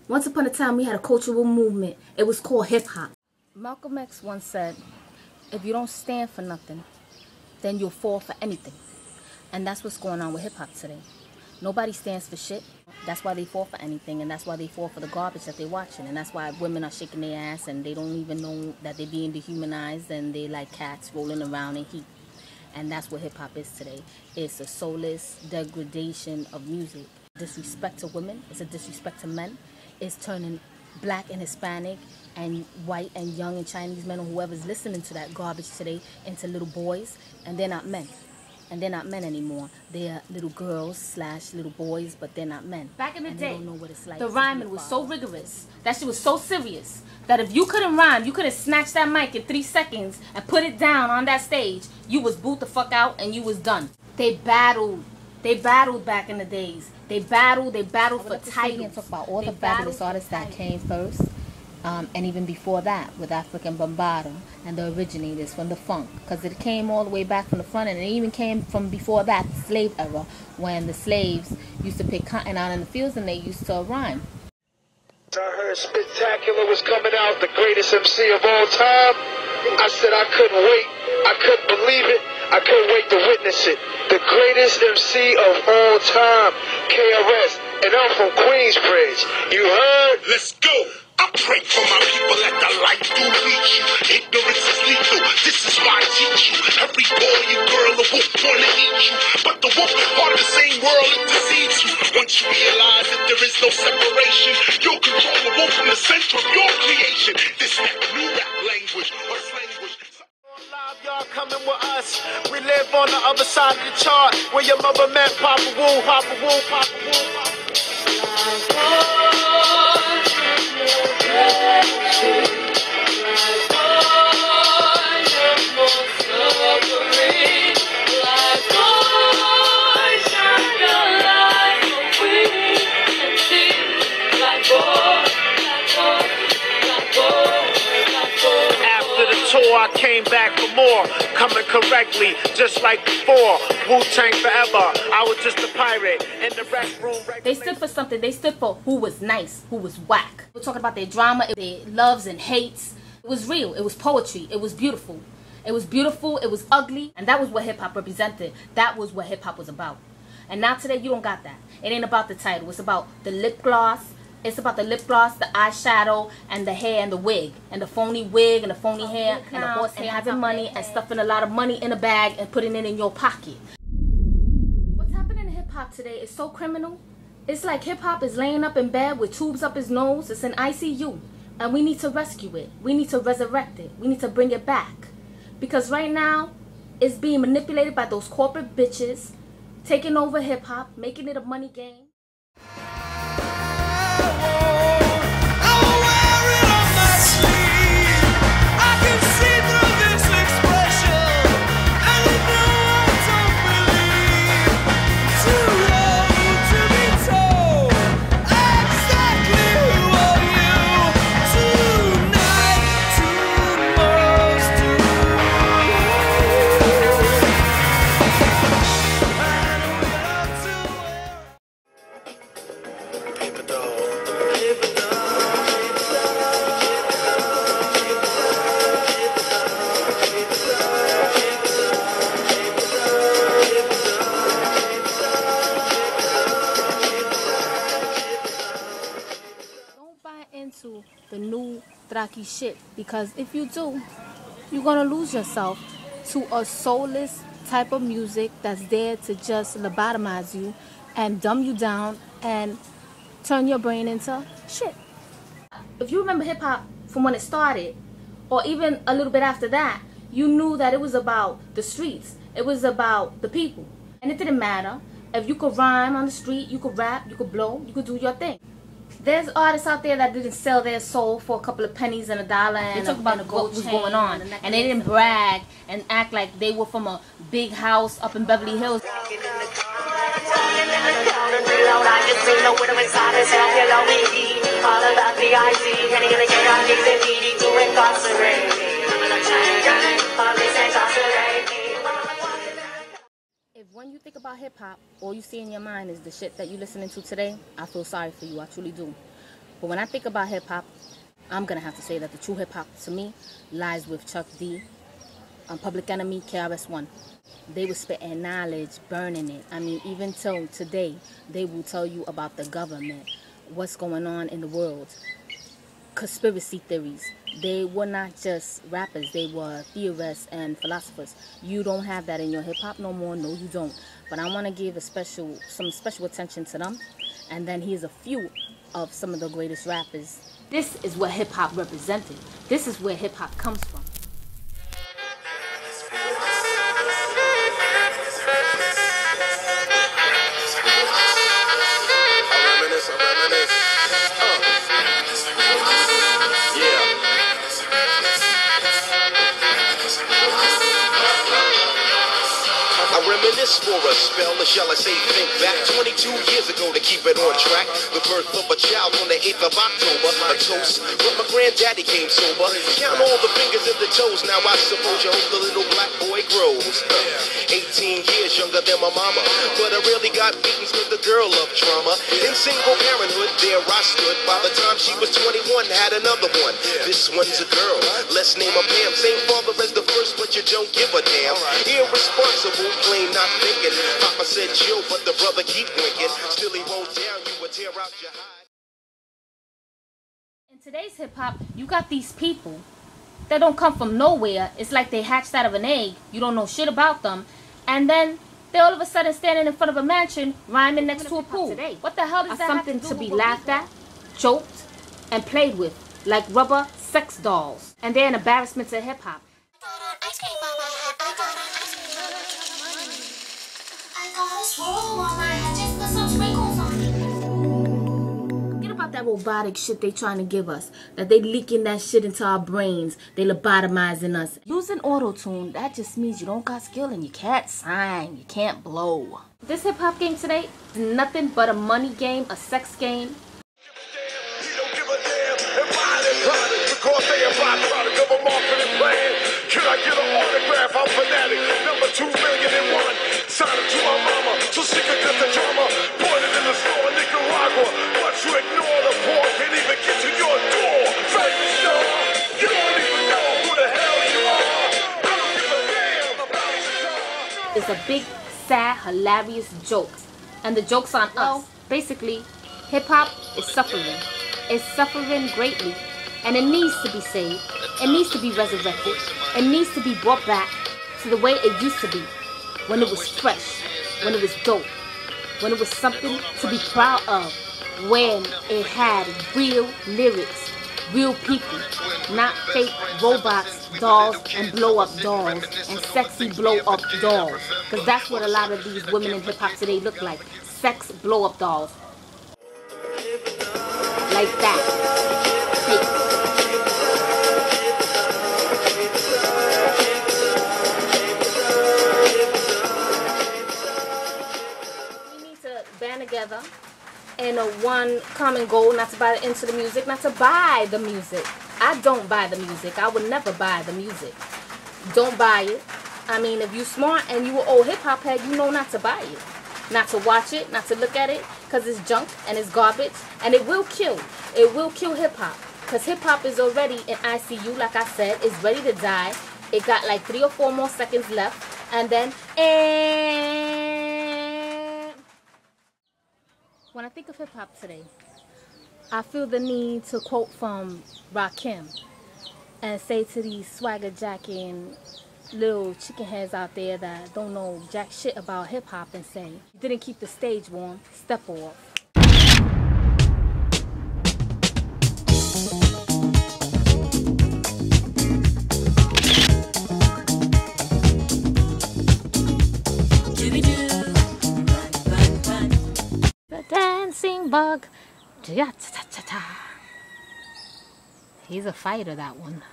Once upon a time, we had a cultural movement. It was called hip-hop. Malcolm X once said, if you don't stand for nothing, then you'll fall for anything. And that's what's going on with hip-hop today. Nobody stands for shit. That's why they fall for anything, and that's why they fall for the garbage that they're watching. And that's why women are shaking their ass, and they don't even know that they're being dehumanized, and they like cats rolling around in heat. And that's what hip-hop is today. It's a soulless degradation of music. Disrespect to women. It's a disrespect to men. It's turning black and Hispanic and white and young and Chinese men or whoever's listening to that garbage today into little boys, and they're not men. And they're not men anymore. They're little girls / little boys, but they're not men. Back in the day, don't know what it's like. The rhyming was so rigorous. That shit was so serious that if you couldn't rhyme, you couldn't snatch that mic in 3 seconds and put it down on that stage. You was booed the fuck out and you was done. They battled. They battled back in the days. They battled for titles. And talk about all the fabulous artists that came first. And even before that, with African Bambaataa and the originators from the funk, because it came all the way back from the front, and it even came from before that, the slave era, when the slaves used to pick cotton out in the fields and they used to rhyme. I heard Spectacular was coming out, the greatest MC of all time. I said I couldn't wait. I couldn't believe it. I couldn't wait to witness it. The greatest MC of all time, KRS, and I'm from Queensbridge. You heard? Let's go. I pray for my people, let the light do reach you. Ignorance is lethal, this is why I teach you. Every boy and girl, a wolf wanna eat you. But the wolf is part of the same world, it deceives you. Once you realize that there is no separation, you'll control the wolf from the center of your creation. This is new rap language, or language. Live, y'all coming with us. We live on the other side of the chart, where your mother met Papa Wu, Papa Wu, Papa Wu, Papa Wu. I came back for more, coming correctly, just like before. Wu-Tang forever, I was just a pirate in the restroom. They stood for something. They stood for who was nice, who was whack. We're talking about their drama, their loves and hates. It was real. It was poetry. It was beautiful. It was beautiful. It was ugly. And that was what hip-hop represented. That was what hip-hop was about. And now today, you don't got that. It ain't about the title. It's about the lip gloss. It's about the lip gloss, the eyeshadow, and the hair and the wig. And the phony wig and the phony hair and the horse and having money and stuffing a lot of money in a bag and putting it in your pocket. What's happening in hip-hop today is so criminal. It's like hip-hop is laying up in bed with tubes up his nose. It's in ICU. And we need to rescue it. We need to resurrect it. We need to bring it back. Because right now, it's being manipulated by those corporate bitches, taking over hip-hop, making it a money game. Into the new Traki shit, because if you do, you're gonna lose yourself to a soulless type of music that's there to just lobotomize you and dumb you down and turn your brain into shit. If you remember hip-hop from when it started, or even a little bit after that, you knew that it was about the streets. It was about the people. And it didn't matter. If you could rhyme on the street, you could rap, you could blow, you could do your thing. There's artists out there that didn't sell their soul for a couple of pennies and $1 and a gold what was going on. And they didn't brag and act like they were from a big house up in Beverly Hills. If when you think about hip-hop, all you see in your mind is the shit that you're listening to today, I feel sorry for you. I truly do. But when I think about hip-hop, I'm going to have to say that the true hip-hop, to me, lies with Chuck D, Public Enemy, KRS-One. They were spitting knowledge, burning it. I mean, even till today, they will tell you about the government, what's going on in the world, conspiracy theories. They were not just rappers, they were theorists and philosophers. You don't have that in your hip-hop no more. No, you don't. But I want to give some special attention to them. And then here's a few of some of the greatest rappers. This is what hip-hop represented. This is where hip-hop comes from. Reminisce for a spell, or shall I say think back 22 years ago to keep it on track. The birth of a child on the 8th of October, a toast when my granddaddy came sober. Count all the fingers and the toes, now I suppose you hope the little black boy grows. 18 years younger than my mama, but I really got beatings with the girl of trauma. In single parenthood, there I stood. By the time she was 21, had another one. This one's a girl, let's name her Pam. Same father as the first, but you don't give a damn. Irresponsible, plain not thinking. Papa said chill, but the brother keep winking. Still he won't down, you would tear out your hide. In today's hip-hop, you got these people that don't come from nowhere. It's like they hatched out of an egg. You don't know shit about them. And then they're all of a sudden standing in front of a mansion rhyming next to a pool. What the hell does that have to do? Something to be laughed at, joked, and played with, like rubber sex dolls. And they're an embarrassment to hip-hop. Forget about that robotic shit they trying to give us. That they leaking that shit into our brains. They lobotomizing us. Using auto-tune, that just means you don't got skill and you can't sign. You can't blow. This hip-hop game today is nothing but a money game, a sex game. Because they a byproduct of a marketing plan. Can I get an autograph? I'm fanatic. Number 2,000,001. Sign it to my mama. So she could get the drama. Pointed in the store in Nicaragua. But you ignore the poor. Can't even get to your door. Famous star. You don't even know who the hell you are. I don't give a damn about your car. It's a big, sad, hilarious joke. And the joke's on us. Basically, hip-hop is suffering. It's suffering greatly. And it needs to be saved. It needs to be resurrected. It needs to be brought back to the way it used to be. When it was fresh. When it was dope. When it was something to be proud of. When it had real lyrics. Real people. Not fake robots, dolls, and blow-up dolls. And sexy blow-up dolls. Because that's what a lot of these women in hip-hop today look like. Sex blow-up dolls. Like that. Fake. Together and a one common goal, not to buy into the music, not to buy the music. I don't buy the music. I would never buy the music. Don't buy it. I mean, if you smart and you an old hip-hop head, you know not to buy it, not to watch it, not to look at it, because it's junk and it's garbage, and it will kill hip-hop, because hip-hop is already in ICU. Like I said, it's ready to die. It got like 3 or 4 more seconds left, and then when I think of hip-hop today, I feel the need to quote from Rakim and say to these swagger jacking little chicken heads out there that don't know jack shit about hip-hop and say, you didn't keep the stage warm, step off. Dancing bug. He's a fighter, that one.